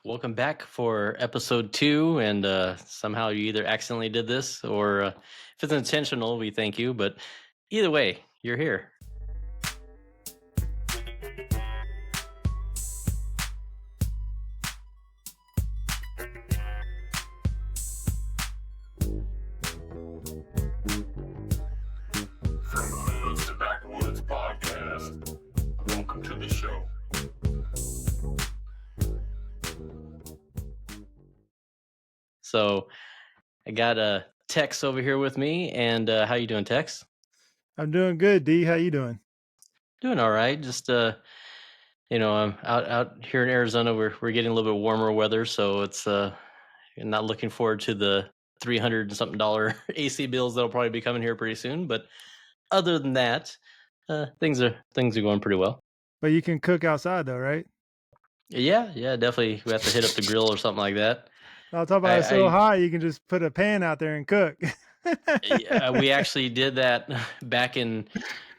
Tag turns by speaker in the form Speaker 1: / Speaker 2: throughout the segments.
Speaker 1: Welcome back for episode 2. And somehow you either accidentally did this or if it's intentional, we thank you. But either way, you're here.
Speaker 2: From the Hoods to Backwoods podcast. Welcome to the show.
Speaker 1: So I got Tex over here with me. And how you doing, Tex?
Speaker 3: I'm doing good, D. How you doing?
Speaker 1: Doing all right. Just I'm out here in Arizona. We're getting a little bit warmer weather, so it's not looking forward to the $300 and something AC bills that'll probably be coming here pretty soon. But other than that, things are going pretty well.
Speaker 3: But you can cook outside though, right?
Speaker 1: Yeah, definitely. We have to hit up the grill or something like that.
Speaker 3: I'll talk about
Speaker 1: I,
Speaker 3: it's so
Speaker 1: I
Speaker 3: hot you can just put a pan out there and cook.
Speaker 1: we actually did that back in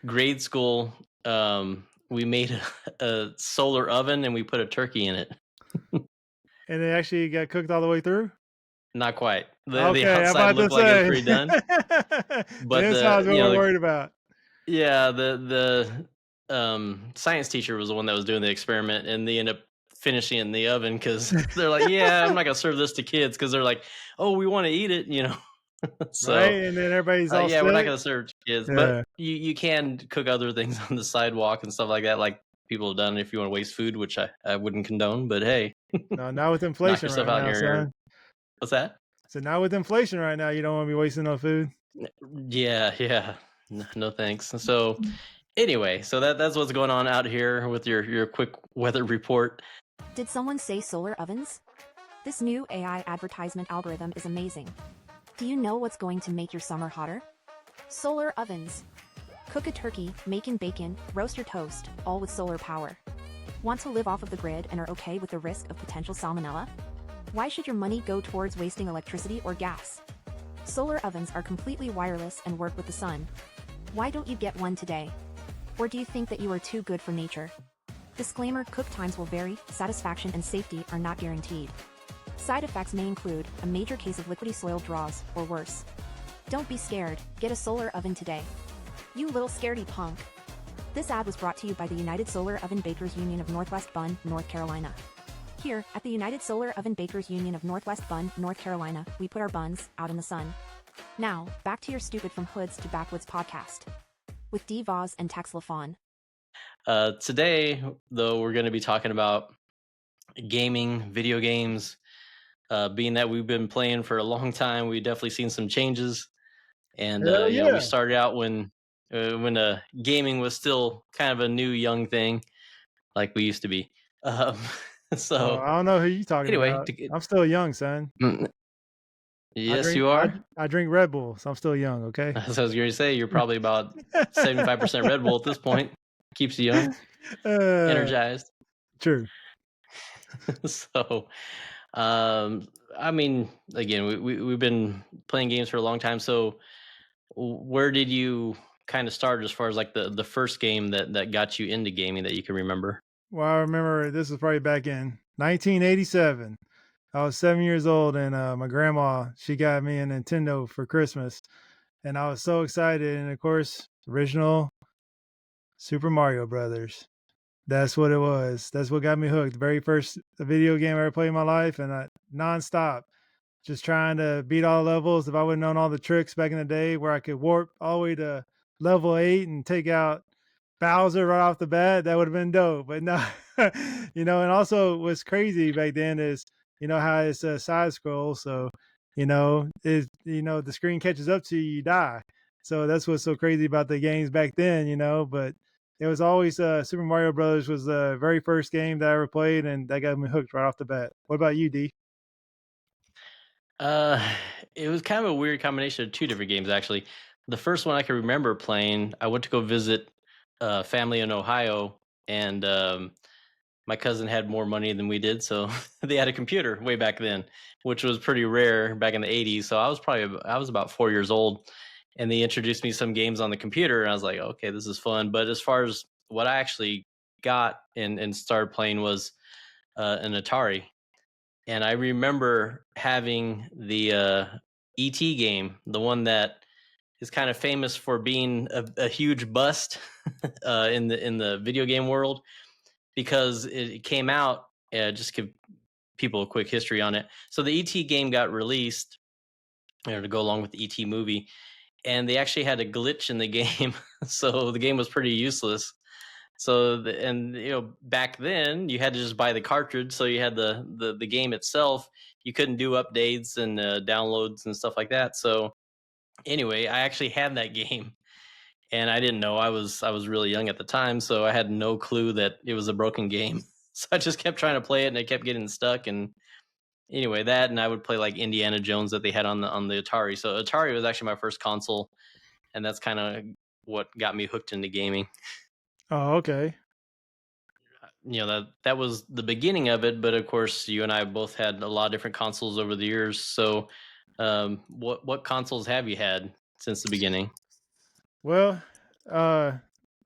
Speaker 1: grade school. We made a solar oven and we put a turkey in it.
Speaker 3: And it actually got cooked all the way through?
Speaker 1: Not quite. The
Speaker 3: Okay, I'm
Speaker 1: outside
Speaker 3: about to
Speaker 1: looked like it was
Speaker 3: say.
Speaker 1: pretty done,
Speaker 3: The
Speaker 1: but
Speaker 3: inside's what we're worried about.
Speaker 1: the science teacher was the one that was doing the experiment, and they ended up finishing it in the oven because they're like, yeah, I'm not gonna serve this to kids because they're like, oh, we want to eat it. So
Speaker 3: Right? And then everybody's all
Speaker 1: yeah, we're not
Speaker 3: sick.
Speaker 1: gonna serve it to kids,
Speaker 3: Yeah.
Speaker 1: but you can cook other things on the sidewalk and stuff like that, like people have done if you want to waste food, which I wouldn't condone. But hey,
Speaker 3: No, not with
Speaker 1: knock
Speaker 3: inflation
Speaker 1: yourself
Speaker 3: right
Speaker 1: out in
Speaker 3: now,
Speaker 1: your area.
Speaker 3: son.
Speaker 1: What's that?
Speaker 3: So now with inflation right now, you don't want to be wasting no food.
Speaker 1: Yeah. No thanks. So anyway, so that's what's going on out here with your quick weather report.
Speaker 4: Did someone say solar ovens? This new AI advertisement algorithm is amazing. Do you know what's going to make your summer hotter? Solar ovens. Cook a turkey, make and bacon, roast your toast, all with solar power. Want to live off of the grid and are okay with the risk of potential salmonella? Why should your money go towards wasting electricity or gas? Solar ovens are completely wireless and work with the sun. Why don't you get one today? Or do you think that you are too good for nature? Disclaimer: cook times will vary, satisfaction and safety are not guaranteed. Side effects may include a major case of liquidy soil draws, or worse. Don't be scared, get a solar oven today. You little scaredy punk. This ad was brought to you by the United Solar Oven Bakers Union of Northwest Bend, North Carolina. Here, at the United Solar Oven Bakers Union of Northwest Bend, North Carolina, we put our buns out in the sun. Now, back to your Stupid From Hoods to Backwoods podcast. With Vaz and Tex LaFon.
Speaker 1: Today, though, we're going to be talking about gaming, video games. Being that we've been playing for a long time, we've definitely seen some changes. And
Speaker 3: Hell
Speaker 1: we
Speaker 3: yeah.
Speaker 1: started out when gaming was still kind of a new young thing, like we used to be. So
Speaker 3: I don't know who you talking
Speaker 1: anyway,
Speaker 3: about. I'm still young, son.
Speaker 1: yes, you are.
Speaker 3: I drink Red Bull, so I'm still young, okay?
Speaker 1: As I was going to say, you're probably about 75% Red Bull at this point. Keeps you young, energized.
Speaker 3: True.
Speaker 1: So, I mean, again, we've been playing games for a long time. So, where did you kind of start as far as like the first game that got you into gaming that you can remember?
Speaker 3: Well, I remember this was probably back in 1987. I was 7 years old, and my grandma, she got me a Nintendo for Christmas, and I was so excited. And of course, original Super Mario Brothers. That's what it was. That's what got me hooked. The very first video game I ever played in my life, and I nonstop, just trying to beat all the levels. If I would have known all the tricks back in the day, where I could warp all the way to level 8 and take out Bowser right off the bat, that would have been dope. But no, and also what's crazy back then is, how it's a side scroll. So, the screen catches up to you, you die. So that's what's so crazy about the games back then, but it was always Super Mario Brothers was the very first game that I ever played, and that got me hooked right off the bat. What about you, D?
Speaker 1: It was kind of a weird combination of two different games, actually. The first one I can remember playing, I went to go visit family in Ohio, and my cousin had more money than we did, so they had a computer way back then, which was pretty rare back in the 80s. So I was about 4 years old, and they introduced me some games on the computer, and I was like, okay, this is fun. But as far as what I actually got and started playing was an Atari. and I remember having the ET game, the one that is kind of famous for being a huge bust in the video game world because it came out. Just give people a quick history on it. So the ET game got released, to go along with the ET movie, and they actually had a glitch in the game, so the game was pretty useless. So and back then you had to just buy the cartridge, so you had the game itself. You couldn't do updates and downloads and stuff like that. So anyway, I actually had that game, and I didn't know. I was really young at the time, so I had no clue that it was a broken game. So I just kept trying to play it, and it kept getting stuck. And anyway, that, and I would play like Indiana Jones that they had on the Atari. So Atari was actually my first console, and that's kind of what got me hooked into gaming.
Speaker 3: Oh, okay.
Speaker 1: That was the beginning of it, but of course you and I both had a lot of different consoles over the years. So what consoles have you had since the beginning?
Speaker 3: Well, uh,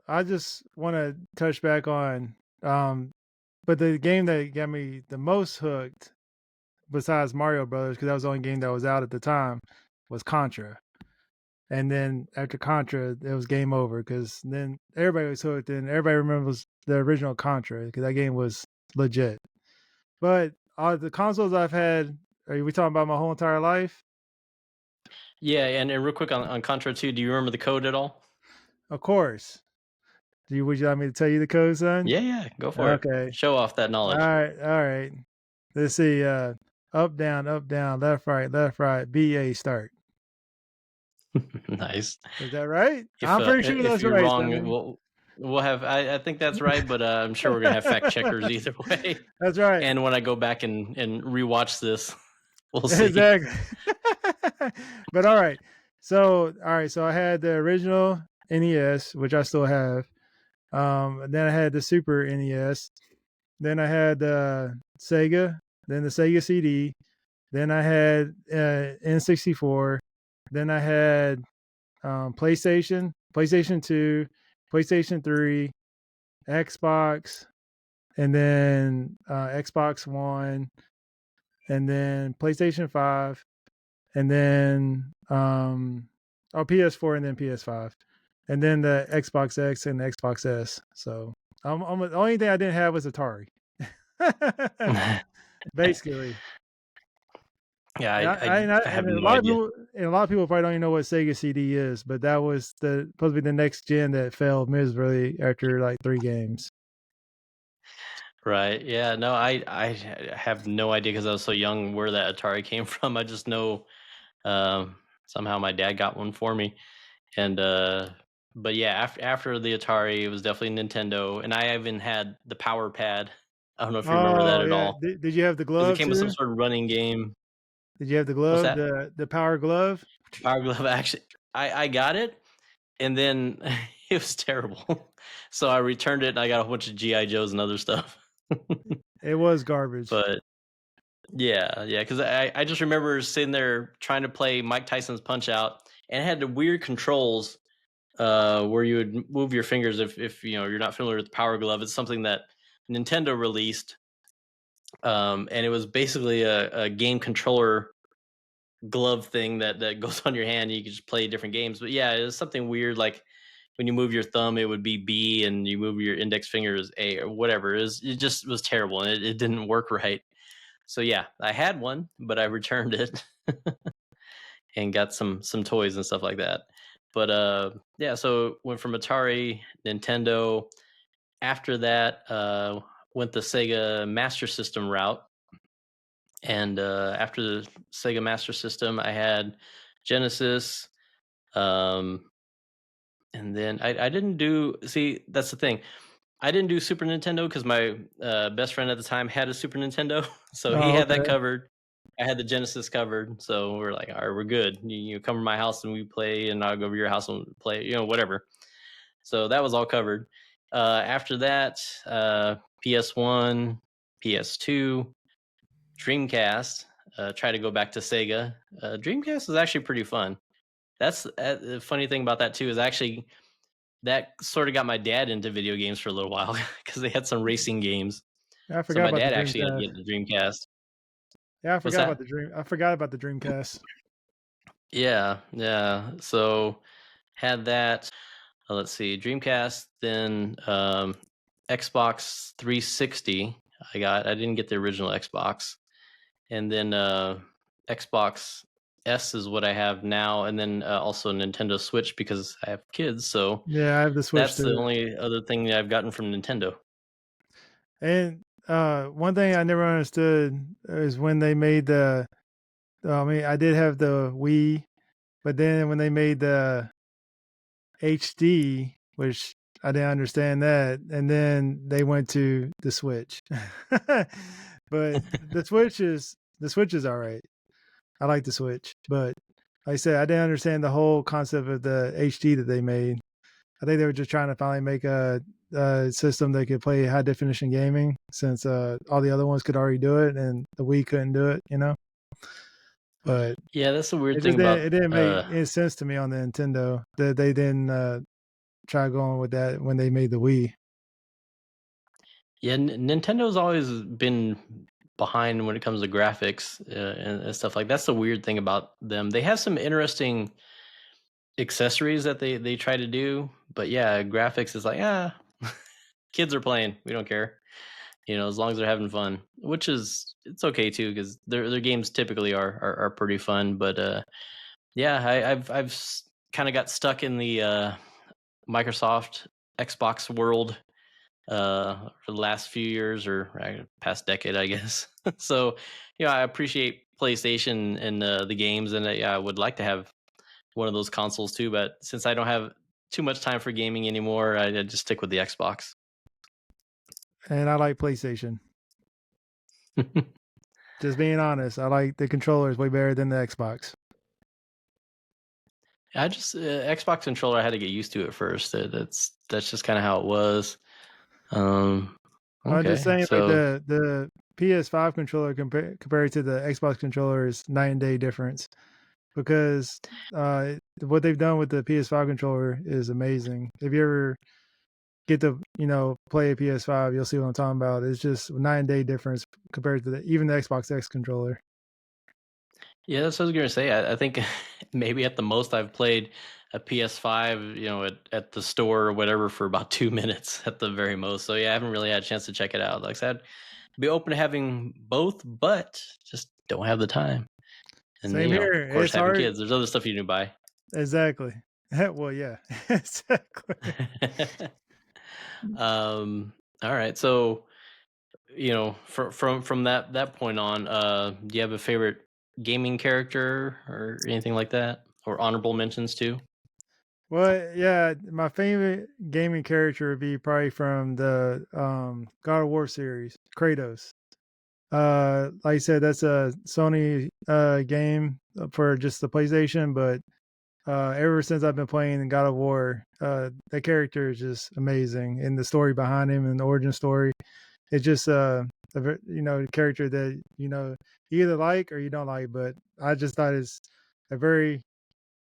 Speaker 3: I just want to touch back on, but the game that got me the most hooked, besides Mario Brothers, because that was the only game that was out at the time, was Contra. And then after Contra, it was game over because then everybody was hooked, and everybody remembers the original Contra because that game was legit. But the consoles I've had, are we talking about my whole entire life?
Speaker 1: Yeah, and real quick on Contra 2, do you remember the code at all?
Speaker 3: Of course. Would you like me to tell you the code, son?
Speaker 1: Yeah, go for it.
Speaker 3: Okay.
Speaker 1: Show off that
Speaker 3: All
Speaker 1: knowledge.
Speaker 3: right. All right. Let's see. Up, down, left, right, BA start.
Speaker 1: Nice.
Speaker 3: Is that right? I'm pretty sure
Speaker 1: If
Speaker 3: that's
Speaker 1: you're
Speaker 3: right,
Speaker 1: wrong,
Speaker 3: son.
Speaker 1: we'll have. I think that's right, but I'm sure we're gonna have fact checkers either way.
Speaker 3: That's right.
Speaker 1: And when I go back and rewatch this, we'll see.
Speaker 3: Exactly. But all right. So I had the original NES, which I still have. And then I had the Super NES. Then I had Sega. Then the Sega CD. Then I had N64. Then I had PlayStation, PlayStation 2, PlayStation 3, Xbox, and then Xbox One, and then PlayStation 5, and then PS4, and then PS5, and then the Xbox X and the Xbox S. So the only thing I didn't have was Atari. Basically.
Speaker 1: Yeah,
Speaker 3: And
Speaker 1: I have
Speaker 3: a
Speaker 1: no
Speaker 3: lot of
Speaker 1: idea.
Speaker 3: people probably don't even know what Sega CD is, but that was supposed to be the next gen that failed miserably after like 3 games.
Speaker 1: Right. Yeah. No, I have no idea because I was so young where that Atari came from. I just know somehow my dad got one for me, and but yeah, after the Atari, it was definitely Nintendo, and I even had the Power Pad. I don't know if you remember that
Speaker 3: Oh
Speaker 1: at
Speaker 3: yeah,
Speaker 1: all,
Speaker 3: did you have the
Speaker 1: because it
Speaker 3: glove
Speaker 1: came with some
Speaker 3: too?
Speaker 1: sort of running game.
Speaker 3: Did you have the
Speaker 1: What's
Speaker 3: glove,
Speaker 1: that?
Speaker 3: the power glove?
Speaker 1: Power Glove. Actually, I got it, and then it was terrible. So I returned it, and I got a whole bunch of GI Joes and other stuff.
Speaker 3: It was garbage.
Speaker 1: But yeah, because I just remember sitting there trying to play Mike Tyson's Punch Out, and it had the weird controls where you would move your fingers if you're not familiar with the Power Glove. It's something that Nintendo released, and it was basically a game controller glove thing that goes on your hand. And you could just play different games. But yeah, it was something weird like when you move your thumb, it would be B, and you move your index finger is A or whatever. It just was terrible, and it didn't work right. So yeah, I had one, but I returned it and got some toys and stuff like that. But yeah, so went from Atari, Nintendo. After that, went the Sega Master System route, and after the Sega Master System, I had Genesis. Um, and then I didn't do. See, that's the thing. I didn't do Super Nintendo because my best friend at the time had a Super Nintendo, so he
Speaker 3: Oh,
Speaker 1: had that
Speaker 3: okay.
Speaker 1: covered. I had the Genesis covered, so we're like, all right, we're good. You come to my house and we play, and I'll go over your house and play, whatever. So that was all covered. After that, PS1, PS2, Dreamcast. Try to go back to Sega. Dreamcast is actually pretty fun. That's the funny thing about that too is actually that sort of got my dad into video games for a little while because they had some racing games.
Speaker 3: I
Speaker 1: So
Speaker 3: forgot
Speaker 1: my
Speaker 3: about the
Speaker 1: dad actually ended up
Speaker 3: Dreamcast.
Speaker 1: getting the Dreamcast.
Speaker 3: Yeah,
Speaker 1: What's that?
Speaker 3: I forgot about the Dreamcast.
Speaker 1: Yeah, yeah. So had that. Let's see, Dreamcast, then Xbox 360. I didn't get the original Xbox, and then Xbox S is what I have now, and then also Nintendo Switch because I have kids. So
Speaker 3: Yeah, I have the Switch
Speaker 1: that's the
Speaker 3: too.
Speaker 1: only other thing that I've gotten from Nintendo.
Speaker 3: And one thing I never understood is when they made the. I mean, I did have the Wii, but then when they made the HD, which I didn't understand that, and then they went to the Switch. But the Switch is all right. I like the Switch, but like I said, I didn't understand the whole concept of the HD that they made. I think they were just trying to finally make a system that could play high definition gaming, since all the other ones could already do it, and the Wii couldn't do it. But
Speaker 1: Yeah, that's the weird thing about
Speaker 3: it didn't make any sense to me on the Nintendo that they didn't try going with that when they made the Wii.
Speaker 1: yeah. Nintendo's always been behind when it comes to graphics and stuff like that's the weird thing about them. They have some interesting accessories that they try to do, but yeah, graphics is like, kids are playing, we don't care, as long as they're having fun, which is it's okay too because their games typically are pretty fun. But yeah, I've kind of got stuck in the Microsoft Xbox world for the last few years or past decade, I guess. So I appreciate PlayStation and the games, and yeah, I would like to have one of those consoles too. But since I don't have too much time for gaming anymore, I just stick with the Xbox.
Speaker 3: And I like PlayStation. Just being honest, I like the controllers way better than the Xbox.
Speaker 1: I just Xbox controller. I had to get used to it first. That's just kind of how it was. Um,
Speaker 3: I'm just
Speaker 1: okay,
Speaker 3: saying, like
Speaker 1: so
Speaker 3: the PS5 controller compared to the Xbox controller is night and day difference, because what they've done with the PS5 controller is amazing. If you ever get to play a PS5, you'll see what I'm talking about. It's just night and day difference compared to even the Xbox X controller.
Speaker 1: yeah, that's what I was gonna say. I think maybe at the most I've played a PS5, at the store or whatever for about 2 minutes at the very most. So yeah, I haven't really had a chance to check it out. Like I said, be open to having both, but just don't have the time. And
Speaker 3: Same here.
Speaker 1: of course,
Speaker 3: It's
Speaker 1: having
Speaker 3: hard.
Speaker 1: kids, there's other stuff you need to buy.
Speaker 3: Exactly. Well, yeah, exactly.
Speaker 1: um, all right. So, from that point on, do you have a favorite gaming character or anything like that, or honorable mentions too?
Speaker 3: Well, yeah, my favorite gaming character would be probably from the God of War series, Kratos. Like I said, that's a Sony game for just the PlayStation, but ever since I've been playing God of War, that character is just amazing, and the story behind him and the origin story. It's just a character that you either like or you don't like, but I just thought it's a very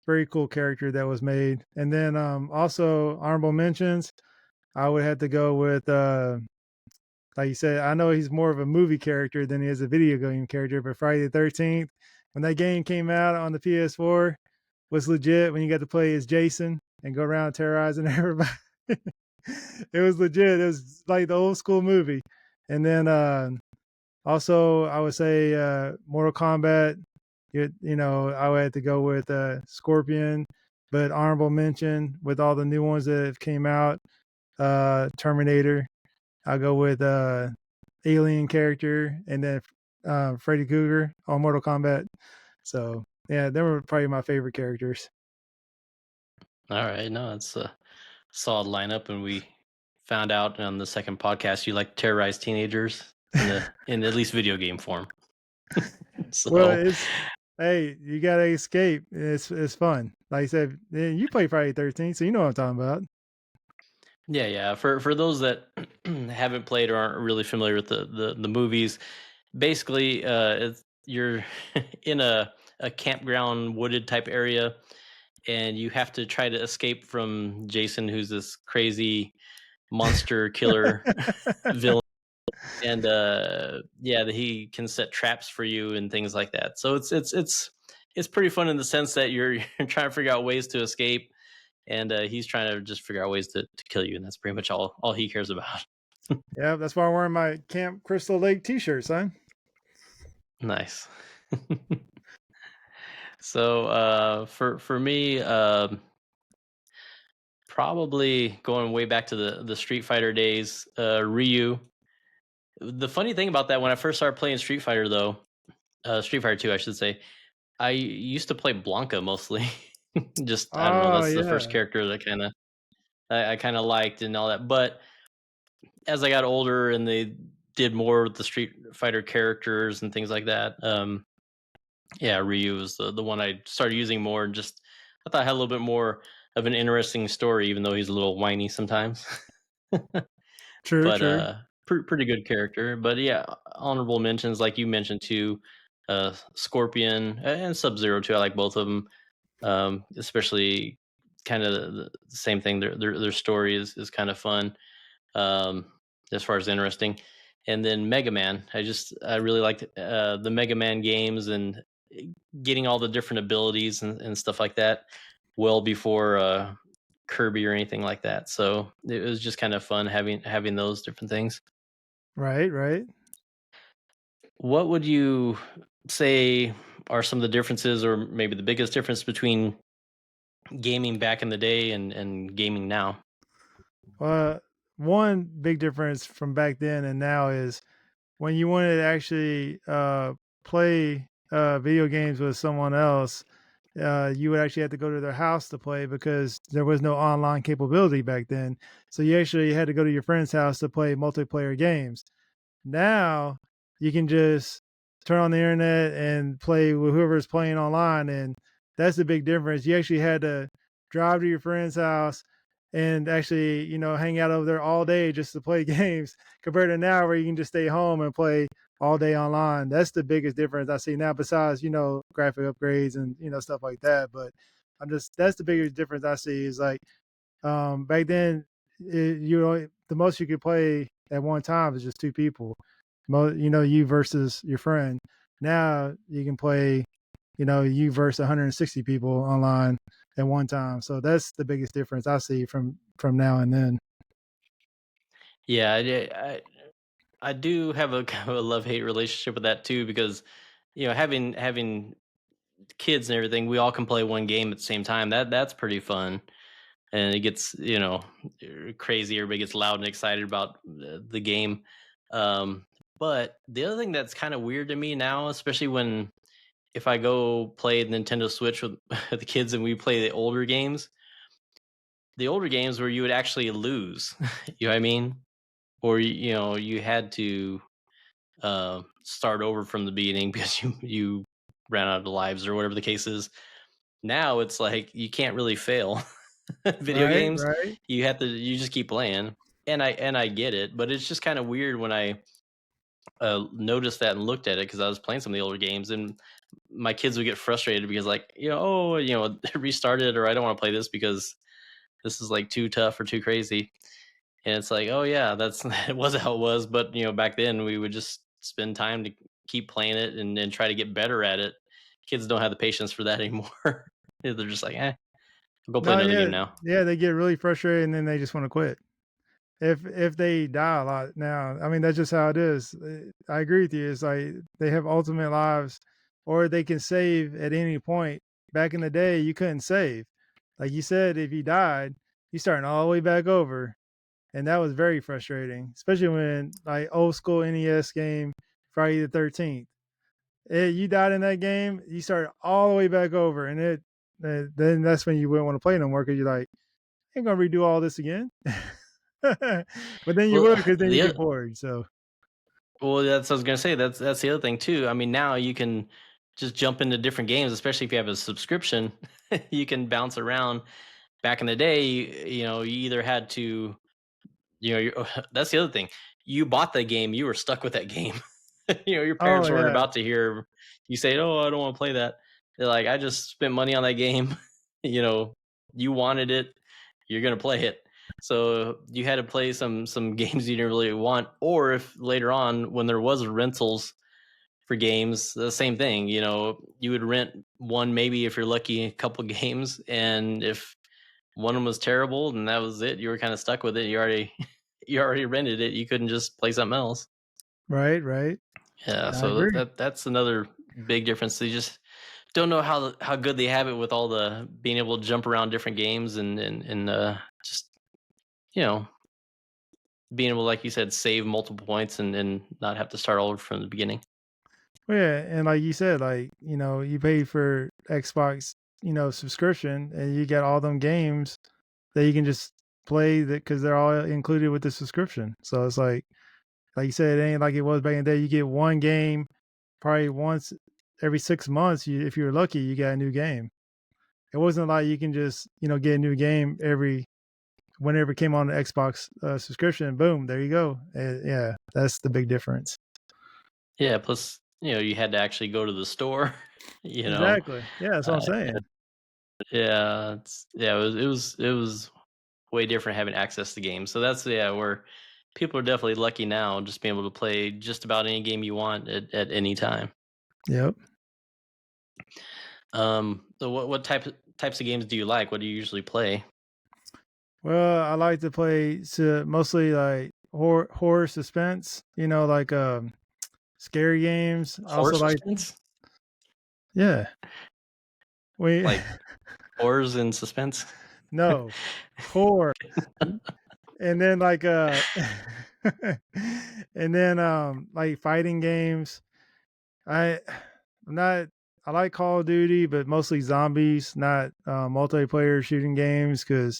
Speaker 3: very cool character that was made. And then also honorable mentions, I would have to go with like you said, I know he's more of a movie character than he is a video game character, but Friday the 13th, when that game came out on the PS4, was legit when you got to play as Jason and go around terrorizing everybody. It was legit. It was like the old school movie. And then also I would say Mortal Kombat. I would have to go with Scorpion, but honorable mention with all the new ones that have came out. Terminator. I'll go with Alien character, and then Freddy Krueger on Mortal Kombat. So yeah, they were probably my favorite characters.
Speaker 1: All right, no, it's a solid lineup, and we found out on the second podcast you like to terrorize teenagers in at least video game form.
Speaker 3: Well,
Speaker 1: So
Speaker 3: it's hey, you gotta escape. It's fun. Like I said, you play Friday 13th, so you know what I'm talking about.
Speaker 1: yeah, yeah. For those that haven't played or aren't really familiar with the movies, basically, you're in a campground wooded type area, and you have to try to escape from Jason, who's this crazy monster killer villain. and yeah, that he can set traps for you and things like that. So it's pretty fun in the sense that you're you're trying to figure out ways to escape, and he's trying to just figure out ways to kill you, and that's pretty much all he cares about.
Speaker 3: Yeah, that's why I'm wearing my Camp Crystal Lake T-shirt, son.
Speaker 1: Nice. So for me, probably going way back to the Street Fighter days, Ryu. The funny thing about that, when I first started playing Street Fighter, though, Street Fighter 2, I should say, I used to play Blanca mostly. Just I don't know,
Speaker 3: Oh
Speaker 1: that's the first
Speaker 3: yeah,
Speaker 1: character that I kind of liked and all that. But as I got older and they did more with the Street Fighter characters and things like that, yeah, Ryu was the one I started using more. And just I thought I had a little bit more of an interesting story, even though he's a little whiny sometimes.
Speaker 3: true,
Speaker 1: But
Speaker 3: true.
Speaker 1: pretty good character. But yeah, honorable mentions like you mentioned too, Scorpion and Sub Zero too. I like both of them, especially kind of the same thing. Their story is kind of fun, um, as far as interesting. And then Mega Man, I really liked the Mega Man games and getting all the different abilities and stuff like that. Well before Kirby or anything like that. So it was just kind of fun having those different things.
Speaker 3: Right, right.
Speaker 1: What would you say are some of the differences, or maybe the biggest difference between gaming back in the day and gaming now?
Speaker 3: Uh, one big difference from back then and now is when you wanted to actually play video games with someone else, you would actually have to go to their house to play because there was no online capability back then. So you actually had to go to your friend's house to play multiplayer games. Now you can just turn on the internet and play with whoever's playing online, and that's the big difference. You actually had to drive to your friend's house and actually, hang out over there all day just to play games compared to now where you can just stay home and play all day online. That's the biggest difference I see now, besides, graphic upgrades and, stuff like that. But that's the biggest difference I see is like back then, the most you could play at one time is just two people. You versus your friend. Now you can play, you versus 160 people online at one time. So that's the biggest difference I see from now and then.
Speaker 1: Yeah, I do have a kind of a love hate relationship with that too, because having kids and everything, we all can play one game at the same time. That's pretty fun, and it gets crazy. Everybody gets loud and excited about the game. Um, but the other thing that's kind of weird to me now, especially when if I go play the Nintendo Switch with the kids and we play the older games where you would actually lose. You know what I mean? Or you had to start over from the beginning because you ran out of lives or whatever the case is. Now it's like you can't really fail. Video
Speaker 3: Right,
Speaker 1: games,
Speaker 3: right.
Speaker 1: you just keep playing, and I get it, but it's just kind of weird when I noticed that and looked at it because I was playing some of the older games, and my kids would get frustrated because like oh restarted, or I don't want to play this because this is like too tough or too crazy. And it's like, oh yeah, that's it was how it was. But back then we would just spend time to keep playing it and try to get better at it. Kids don't have the patience for that anymore. They're just like, I'll go play
Speaker 3: No,
Speaker 1: another
Speaker 3: yeah,
Speaker 1: game now.
Speaker 3: yeah, they get really frustrated and then they just want to quit. If they die a lot now, I mean that's just how it is. I agree with you. It's like they have ultimate lives, or they can save at any point. Back in the day, you couldn't save. Like you said, if you died, you starting all the way back over, and that was very frustrating, especially when like old school NES game Friday the 13th. You died in that game, you started all the way back over, and then that's when you wouldn't want to play no more because you're like, I ain't gonna redo all this again. But then you
Speaker 1: Well,
Speaker 3: would because then you
Speaker 1: the
Speaker 3: get bored. So
Speaker 1: well, that's what I was gonna say. That's the other thing too. I mean, now you can just jump into different games, especially if you have a subscription. You can bounce around. Back in the day, you either had to, that's the other thing. You bought the game, you were stuck with that game. Your
Speaker 3: oh
Speaker 1: parents weren't
Speaker 3: yeah.
Speaker 1: about to hear you say, "Oh, I don't want to play that." They're like, "I just spent money on that game." you know, you wanted it, you're gonna play it. So you had to play some games you didn't really want, or if later on when there was rentals for games, the same thing. You would rent one, maybe if you're lucky, a couple games, and if one of them was terrible, then that was it. You were kind of stuck with it. You already you already rented it. You couldn't just play something else.
Speaker 3: Right, right.
Speaker 1: Yeah,
Speaker 3: I
Speaker 1: so
Speaker 3: agree.
Speaker 1: that's another big difference. They just don't know how good they have it with all the being able to jump around different games and just you know being able, like you said, save multiple points and not have to start all over from the beginning.
Speaker 3: Well, yeah, and like you said, like, you pay for Xbox, subscription and you get all them games that you can just play that because they're all included with the subscription. So it's like you said, it ain't like it was back in the day. You get one game probably once every 6 months. If you're lucky, you got a new game. It wasn't like you can just, get a new game whenever it came on the Xbox subscription. Boom, there you go. Yeah, that's the big difference.
Speaker 1: Yeah, plus you had to actually go to the store. you know,
Speaker 3: Exactly. Yeah, that's what I'm
Speaker 1: uh,
Speaker 3: saying.
Speaker 1: it was way different having access to games. So that's where people are definitely lucky now, just being able to play just about any game you want at any time.
Speaker 3: Yep.
Speaker 1: So what types of games do you like? What do you usually play?
Speaker 3: Well, I like to play mostly like horror suspense, like scary games. I
Speaker 1: Horror
Speaker 3: also like,
Speaker 1: suspense,
Speaker 3: yeah. We
Speaker 1: like horrors and suspense.
Speaker 3: no horror, and then like and then like fighting games. I I'm not I like Call of Duty, but mostly zombies, not multiplayer shooting games, because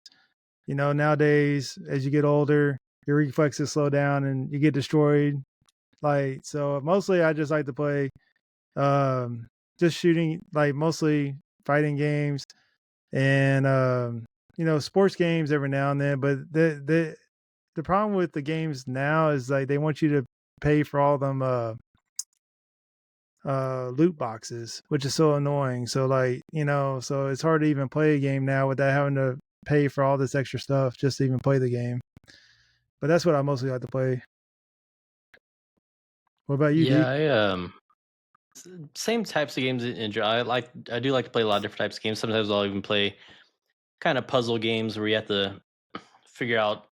Speaker 3: nowadays as you get older, your reflexes slow down and you get destroyed. Like, so mostly I just like to play um just shooting, like mostly fighting games and sports games every now and then. But the problem with the games now is like they want you to pay for all them loot boxes, which is so annoying. So like, so it's hard to even play a game now without having to pay for all this extra stuff just to even play the game. But that's what I mostly like to play. What about you, D?
Speaker 1: Yeah, same types of games enjoy. I do like to play a lot of different types of games. Sometimes I'll even play kind of puzzle games where you have to figure out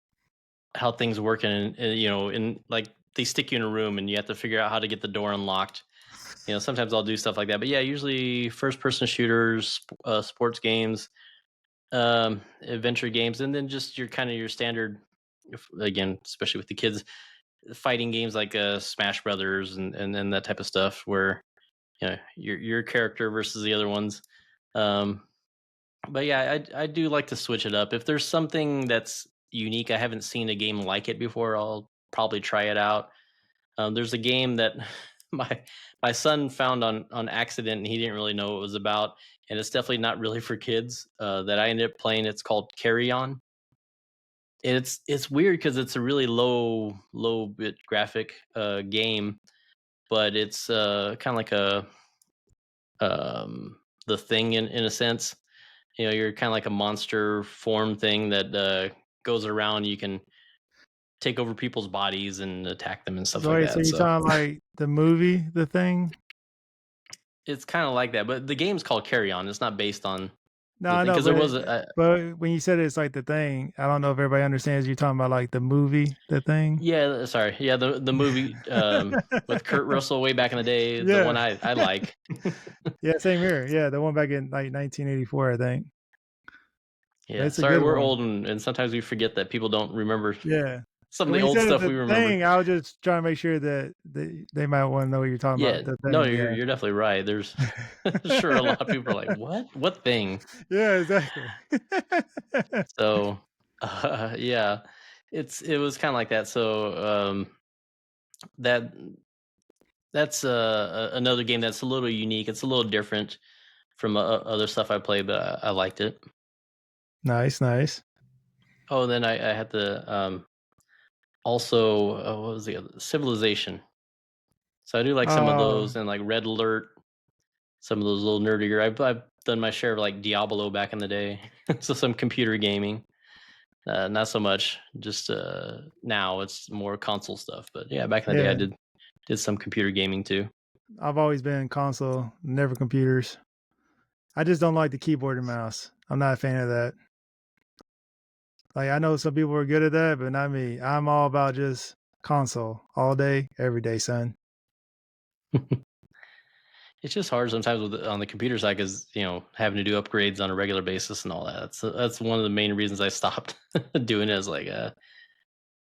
Speaker 1: how things work and like they stick you in a room and you have to figure out how to get the door unlocked. Sometimes I'll do stuff like that. But yeah, usually first person shooters, sports games, adventure games, and then just your standard, again, especially with the kids, fighting games like Smash Brothers and that type of stuff where your character versus the other ones. Um, but yeah, I do like to switch it up. If there's something that's unique, I haven't seen a game like it before, I'll probably try it out. There's a game that my my son found on accident, and he didn't really know what it was about, and it's definitely not really for kids. That I ended up playing. It's called Carry On. And it's weird because it's a really low bit graphic game, but it's kind of like a the thing in a sense. You're kind of like a monster form thing that goes around. You can take over people's bodies and attack them and stuff
Speaker 3: So
Speaker 1: like
Speaker 3: wait, so
Speaker 1: that.
Speaker 3: you
Speaker 1: So
Speaker 3: talking like the movie, The Thing?
Speaker 1: it's kind of like that, but the game's called Carry On. It's not based on
Speaker 3: No,
Speaker 1: the
Speaker 3: I
Speaker 1: thing
Speaker 3: know,
Speaker 1: because there was a
Speaker 3: but when you said it's like The Thing, I don't know if everybody understands you're talking about like the movie, The Thing.
Speaker 1: yeah, sorry, yeah, the movie with Kurt Russell way back in the day, the one
Speaker 3: Yeah.
Speaker 1: I like.
Speaker 3: Yeah, same here. Yeah, the one back in like 1984, I think.
Speaker 1: Yeah,
Speaker 3: It's a
Speaker 1: sorry,
Speaker 3: good
Speaker 1: we're
Speaker 3: one.
Speaker 1: old and sometimes we forget that people don't remember
Speaker 3: Yeah.
Speaker 1: some of the
Speaker 3: When you
Speaker 1: old
Speaker 3: said it's
Speaker 1: stuff
Speaker 3: The
Speaker 1: we remember.
Speaker 3: Thing, I was just trying to make sure that they might want to know what you're talking
Speaker 1: Yeah,
Speaker 3: about, The
Speaker 1: no,
Speaker 3: Thing.
Speaker 1: you're definitely right. There's sure a lot of people are like, what thing?
Speaker 3: Yeah, exactly.
Speaker 1: So, yeah, it was kind of like that. So, that that's another game that's a little unique. It's a little different from other stuff I play, but I liked it.
Speaker 3: Nice, nice.
Speaker 1: Oh, and then I had the also what was the other Civilization. So I do like some of
Speaker 3: Oh,
Speaker 1: those and like Red Alert, some of those little nerdier. I've done my share of like Diablo back in the day, so some computer gaming. Not so much. Just now it's more console stuff. But yeah, back in the day, I
Speaker 3: Yeah,
Speaker 1: did some computer gaming too.
Speaker 3: I've always been console, never computers. I just don't like the keyboard and mouse. I'm not a fan of that. Like, I know some people are good at that, but not me. I'm all about just console all day, every day, son.
Speaker 1: It's just hard sometimes with on the computer side because having to do upgrades on a regular basis and all that. That's one of the main reasons I stopped doing it. Is like, I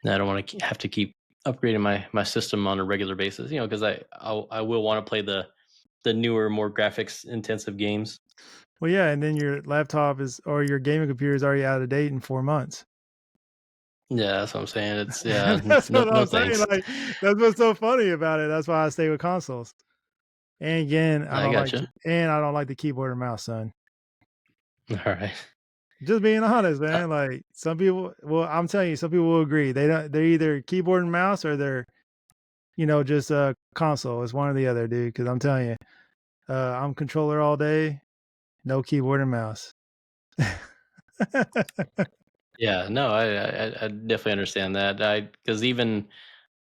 Speaker 1: don't want to have to keep upgrading my system on a regular basis. Because I will want to play the newer, more graphics intensive games.
Speaker 3: Well, yeah, and then your laptop is or your gaming computer is already out of date in 4 months.
Speaker 1: Yeah, that's what I'm saying. It's yeah,
Speaker 3: That's
Speaker 1: no
Speaker 3: what
Speaker 1: no
Speaker 3: I'm saying.
Speaker 1: thanks.
Speaker 3: Like, that's what's so funny about it. That's why I stay with consoles. And again,
Speaker 1: I gotcha.
Speaker 3: I don't like the keyboard and mouse, son.
Speaker 1: All right.
Speaker 3: Just being honest,
Speaker 1: Uh,
Speaker 3: man. Like some people, well, I'm telling you, some people will agree. They're either keyboard and mouse or they're, just a console. It's one or the other, dude. Because I'm telling you, I'm controller all day, no keyboard and mouse.
Speaker 1: yeah, no, I definitely understand that. I because even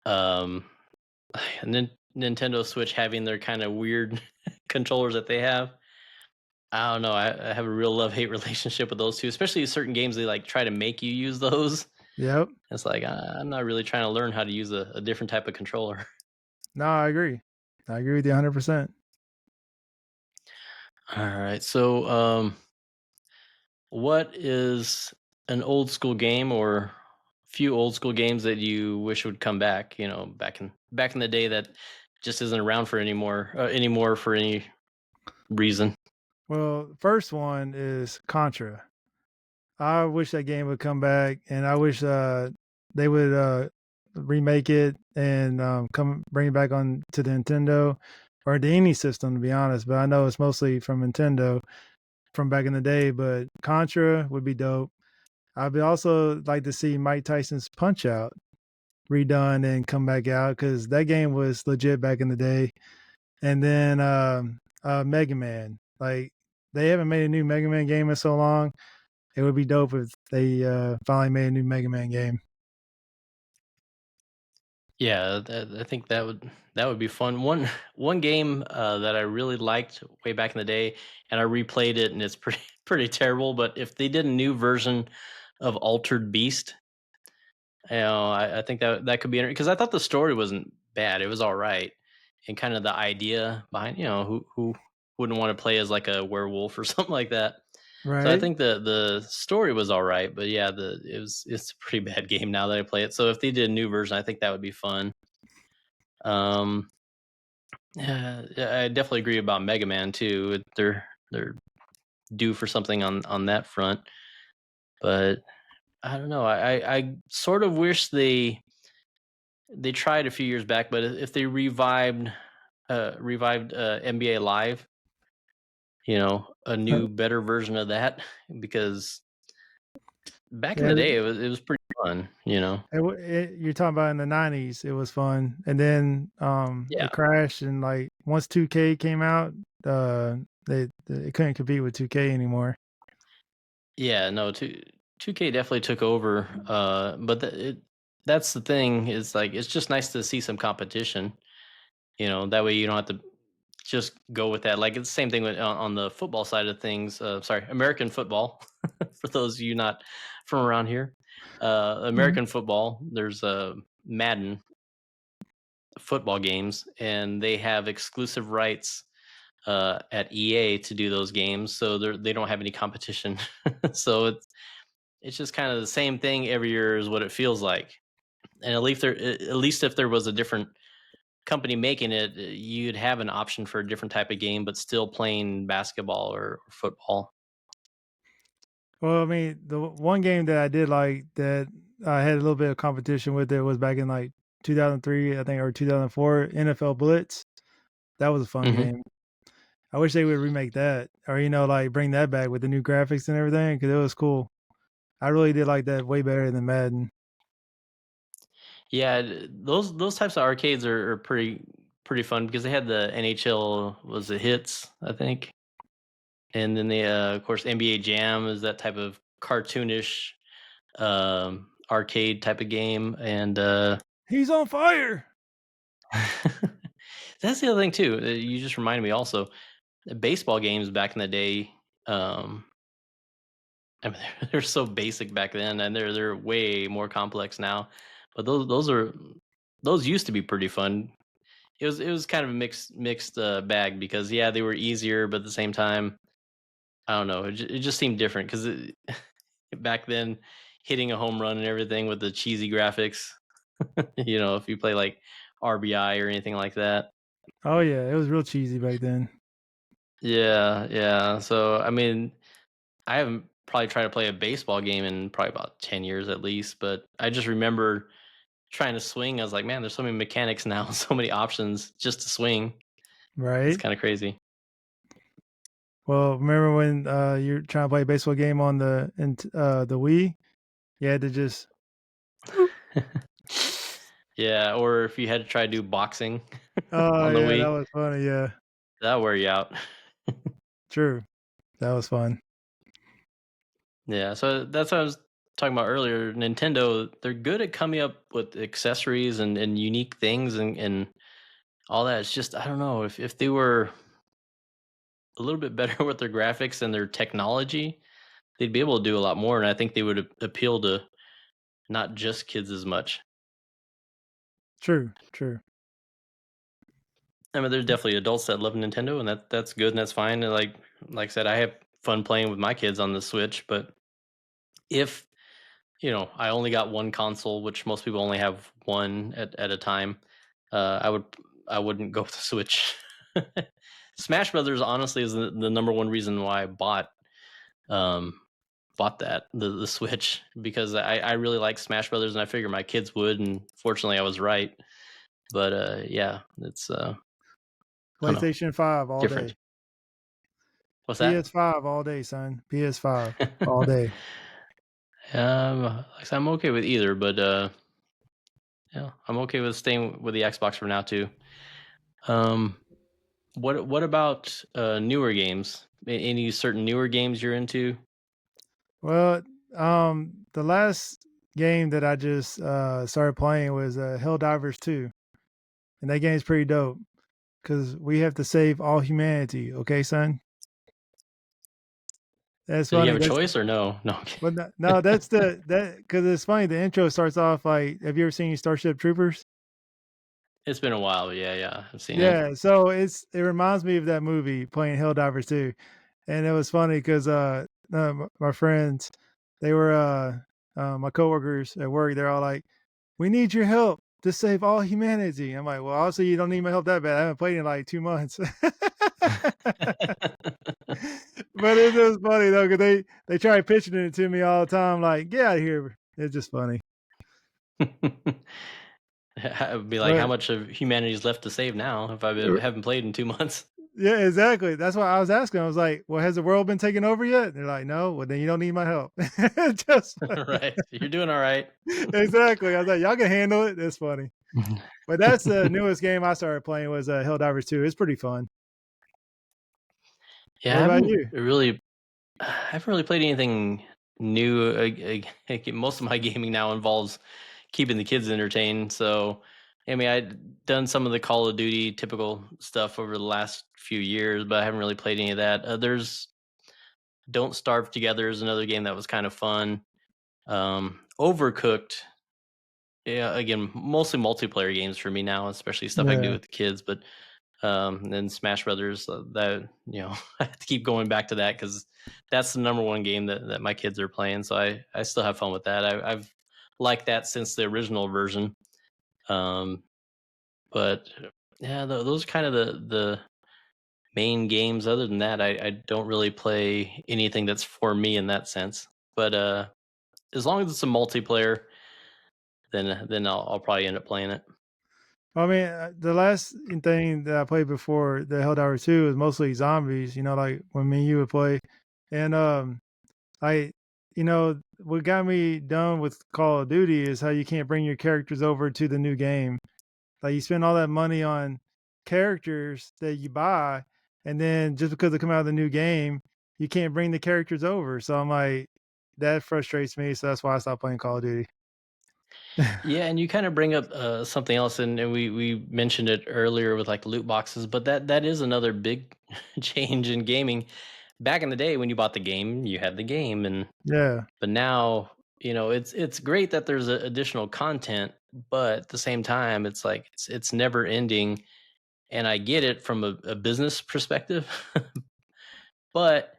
Speaker 1: um, Nintendo Switch having their kind of weird controllers that they have. I don't know. I have a real love hate relationship with those two, especially certain games. They like try to make you use those.
Speaker 3: Yep.
Speaker 1: It's like I'm not really trying to learn how to use a different type of controller.
Speaker 3: No, I agree. I agree with you 100%.
Speaker 1: All right. So, what is an old school game or few old school games that you wish would come back? Back in the day that just isn't around for anymore for any reason.
Speaker 3: Well, first one is Contra. I wish that game would come back, and I wish they would remake it and come bring it back on to the Nintendo or the any system, to be honest. But I know it's mostly from Nintendo from back in the day. But Contra would be dope. I'd be also like to see Mike Tyson's Punch Out redone and come back out because that game was legit back in the day. And then Mega Man, like they haven't made a new Mega Man game in so long. It would be dope if they finally made a new Mega Man game.
Speaker 1: Yeah, I think that would be fun. One game that I really liked way back in the day, and I replayed it, and it's pretty pretty terrible. But if they did a new version of Altered Beast, I think that could be because I thought the story wasn't bad; it was all right, and kind of the idea behind who wouldn't want to play as like a werewolf or something like that. So I
Speaker 3: Right.
Speaker 1: think the story was all right, but yeah, it's a pretty bad game now that I play it. So if they did a new version, I think that would be fun. Um, yeah, I definitely agree about Mega Man too. They're due for something on that front, but I don't know. I sort of wish they tried a few years back, but if they revived NBA Live, a new better version of that, because back in
Speaker 3: Yeah,
Speaker 1: the day it was pretty fun.
Speaker 3: you're talking about in the '90s. It was fun, and then
Speaker 1: Yeah,
Speaker 3: it crashed. And like once 2K came out, they couldn't compete with 2K anymore.
Speaker 1: yeah, no, two K definitely took over. But that's the thing. Is like it's just nice to see some competition. That way you don't have to just go with that. Like it's the same thing on the football side of things. Sorry, American football. For those of you not from around here,
Speaker 3: Mhm.
Speaker 1: American football. There's Madden football games, and they have exclusive rights at EA to do those games, so they don't have any competition. So it's just kind of the same thing every year is what it feels like. And at least if there was a different company making it, you'd have an option for a different type of game, but still playing basketball or football.
Speaker 3: Well, I mean, the one game that I did like that I had a little bit of competition with it was back in like 2003, I think, or 2004, NFL Blitz. That was a fun
Speaker 1: Hmm.
Speaker 3: game. I wish they would remake that, or like bring that back with the new graphics and everything, because it was cool. I really did like that way better than Madden.
Speaker 1: Yeah, those types of arcades are pretty fun because they had the NHL was the hits, I think, and then of course NBA Jam is that type of cartoonish arcade type of game, and
Speaker 3: He's on fire.
Speaker 1: that's the other thing too. You just reminded me also. Baseball games back in the day. Um, I mean, they're so basic back then, and they're way more complex now. But those used to be pretty fun. It was kind of a mixed bag because yeah, they were easier, but at the same time, I don't know. It just seemed different because back then, hitting a home run and everything with the cheesy graphics. If you play like RBI or anything like that.
Speaker 3: Oh yeah, it was real cheesy back then.
Speaker 1: Yeah, yeah. So I mean, I haven't probably tried to play a baseball game in probably about 10 years at least, but I just remember trying to swing. I was like, man, there's so many mechanics now, so many options just to swing. It's
Speaker 3: Right.
Speaker 1: kind of crazy.
Speaker 3: Well, remember when you're trying to play a baseball game on the Wii? You had to just
Speaker 1: Yeah, or if you had to try to do boxing
Speaker 3: Oh
Speaker 1: on the
Speaker 3: yeah, that
Speaker 1: Wii,
Speaker 3: was funny. Yeah,
Speaker 1: that'll wear you out.
Speaker 3: true. That was fun.
Speaker 1: Yeah, so that's what I was talking about earlier. Nintendo, they're good at coming up with accessories and unique things and all that. It's just I don't know if they were a little bit better with their graphics and their technology, they'd be able to do a lot more, and I think they would appeal to not just kids as much.
Speaker 3: True, true.
Speaker 1: I mean, there's definitely adults that love Nintendo, and that's good and that's fine. And like I said, I have fun playing with my kids on the Switch. But if I only got one console, which most people only have one at a time, I wouldn't go with the Switch. Smash Brothers honestly is the number one reason why I um bought the Switch because I really like Smash Brothers and I figured my kids would, and fortunately I was right. But yeah, it's I don't know,
Speaker 3: PlayStation 5 all
Speaker 1: different.
Speaker 3: day.
Speaker 1: What's that?
Speaker 3: PS5 all day, son. PS5 all day.
Speaker 1: Like I said, I'm okay with either, but yeah, I'm okay with staying with the Xbox for now too. Um, what about newer games? Any certain newer games you're into?
Speaker 3: Well, the last game that I just started playing was Helldivers 2, and that game's pretty dope because we have to save all humanity. Okay, son. That's
Speaker 1: Do you
Speaker 3: funny.
Speaker 1: have a
Speaker 3: That's
Speaker 1: choice or no? No.
Speaker 3: but no, that's that because it's funny. The intro starts off like, have you ever seen Starship Troopers?
Speaker 1: It's been a while. Yeah, yeah, I've seen it.
Speaker 3: Yeah, so it reminds me of that movie playing Helldivers 2. And it was funny because my friends, they were my coworkers at work. They're all like, "We need your help to save all humanity." I'm like, "Well, obviously you don't need my help that bad. I haven't played in like 2 months." But it was funny though because they try pitching it to me all the time. Like, get out of here. It's just funny.
Speaker 1: It'd be like, how
Speaker 3: But
Speaker 1: much of humanity is left to save now if haven't played in 2 months?
Speaker 3: yeah, exactly. That's why I was asking. I was like, "Well, has the world been taken over yet?" They're like, "No." Well, then you don't need my help. Just funny.
Speaker 1: Right, you're doing all right.
Speaker 3: Exactly. I was like, "Y'all can handle it." It's funny. But that's the newest game I started playing was Helldivers 2. It's pretty fun.
Speaker 1: Yeah,
Speaker 3: What about you?
Speaker 1: I haven't really played anything new. Most of my gaming now involves keeping the kids entertained. So, I mean, I've done some of the Call of Duty typical stuff over the last few years, but I haven't really played any of that. There's Don't Starve Together is another game that was kind of fun. Overcooked, yeah, again, mostly multiplayer games for me now, especially stuff I can do
Speaker 3: Yeah.
Speaker 1: with the kids. But then Smash Brothers, that I have to keep going back to that because that's the number one game that my kids are playing. So I still have fun with that. I've liked that since the original version. Um, but yeah, those are kind of the main games. Other than that, I don't really play anything that's for me in that sense. But as long as it's a multiplayer, then I'll probably end up playing it.
Speaker 3: I mean, the last thing that I played before the Helldivers 2 was mostly zombies, like when me and you would play. And I what got me done with Call of Duty is how you can't bring your characters over to the new game. Like you spend all that money on characters that you buy, and then just because they come out of the new game, you can't bring the characters over. So I'm like, that frustrates me. So that's why I stopped playing Call of Duty.
Speaker 1: Yeah, and you kind of bring up something else, and we mentioned it earlier with like loot boxes, but that is another big change in gaming. Back in the day, when you bought the game, you had the game, and
Speaker 3: Yeah,
Speaker 1: but now it's great that there's additional content, but at the same time, it's like it's never ending. And I get it from a business perspective, but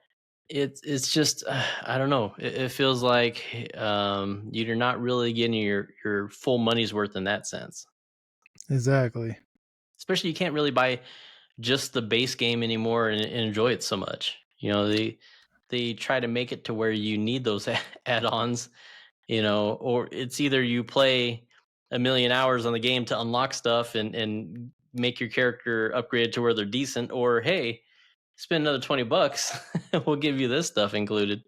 Speaker 1: it's just I don't know. It feels like you're not really getting your full money's worth in that sense.
Speaker 3: exactly.
Speaker 1: Especially you can't really buy just the base game anymore and enjoy it so much. They try to make it to where you need those add-ons, or it's either you play a million hours on the game to unlock stuff and make your character upgraded to where they're decent, or hey, spend another $20, we'll give you this stuff included.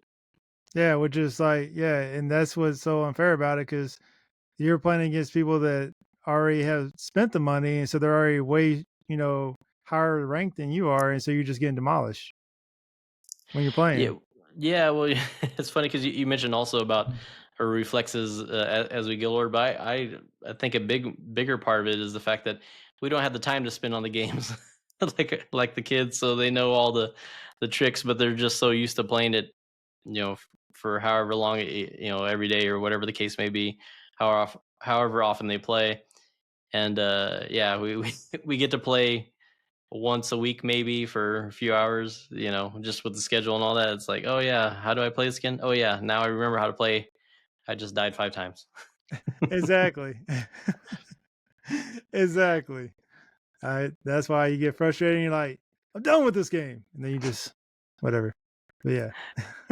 Speaker 3: Yeah, which is like, yeah, and that's what's so unfair about it because you're playing against people that already have spent the money, and so they're already way, higher ranked than you are, and so you're just getting demolished when you're
Speaker 1: Yeah,
Speaker 3: playing.
Speaker 1: yeah. Well, it's funny because you mentioned also about her reflexes as we get older. But I think a bigger part of it is the fact that we don't have the time to spend on the games like the kids, so they know all the tricks, but they're just so used to playing it, for however long, every day or whatever the case may be, however often they play, and yeah, we we get to play once a week maybe for a few hours, just with the schedule and all that. It's like, oh yeah, how do I play this again? Oh yeah, now I remember how to play. I just died 5 times.
Speaker 3: Exactly. Exactly. That's why you get frustrated. And you're like, I'm done with this game, and then you just whatever. But
Speaker 1: Yeah,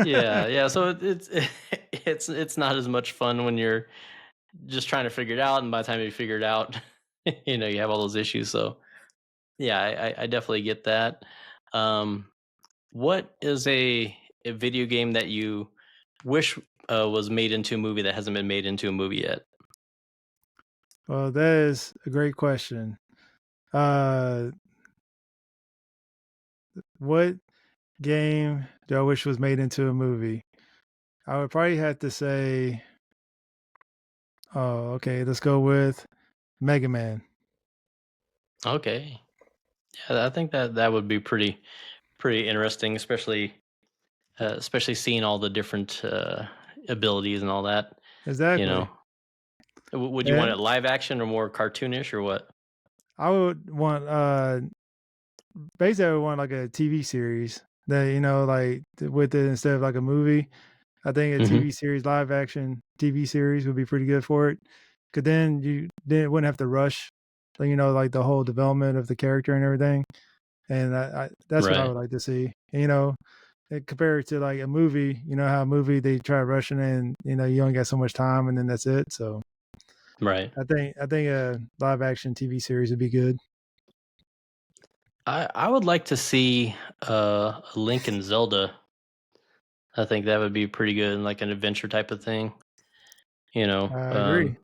Speaker 3: yeah,
Speaker 1: yeah. So it's it's not as much fun when you're just trying to figure it out, and by the time you figure it out, you have all those issues. So yeah, I definitely get that. Um, what is a video game that you wish was made into a movie that hasn't been made into a movie yet?
Speaker 3: well, that is a great question. Uh, what game do I wish was made into a movie? I would probably have to say, oh, okay, let's go with Mega Man.
Speaker 1: Okay. Yeah, I think that would be pretty interesting, especially seeing all the different abilities and all that. You
Speaker 3: Exactly.
Speaker 1: know, would you want
Speaker 3: And
Speaker 1: it live action or more cartoonish or what?
Speaker 3: I would want basically I would want like a TV series that, like with it instead of like a movie. I think a
Speaker 1: Hmm.
Speaker 3: TV series, live action TV series would be pretty good for it. Cause then you then wouldn't have to rush, like, like the whole development of the character and everything. And that's what I
Speaker 1: Right,
Speaker 3: would like to see. And compare it to like a movie, how a movie they try rushing in, you only got so much time and then that's it. So
Speaker 1: right.
Speaker 3: I think a live action TV series would be good.
Speaker 1: I would like to see a Link and Zelda. I think that would be pretty good, like an adventure type of thing. You know,
Speaker 3: I
Speaker 1: um,
Speaker 3: agree.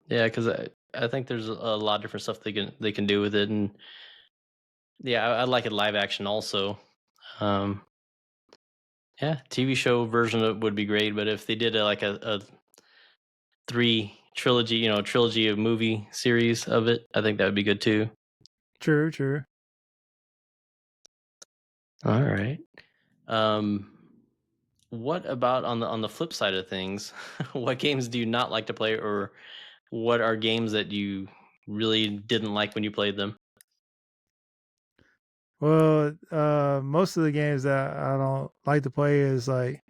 Speaker 1: yeah, because I think there's a lot of different stuff they can do with it, and yeah, I'd like it live action also. Um, yeah, TV show version of would be great, but if they did like a three trilogy, trilogy of movie series of it, I think that would be good too.
Speaker 3: True, true.
Speaker 1: All right. Um, what about on the flip side of things? What games do you not like to play, or what are games that you really didn't like when you played them?
Speaker 3: Well, most of the games that I don't like to play is like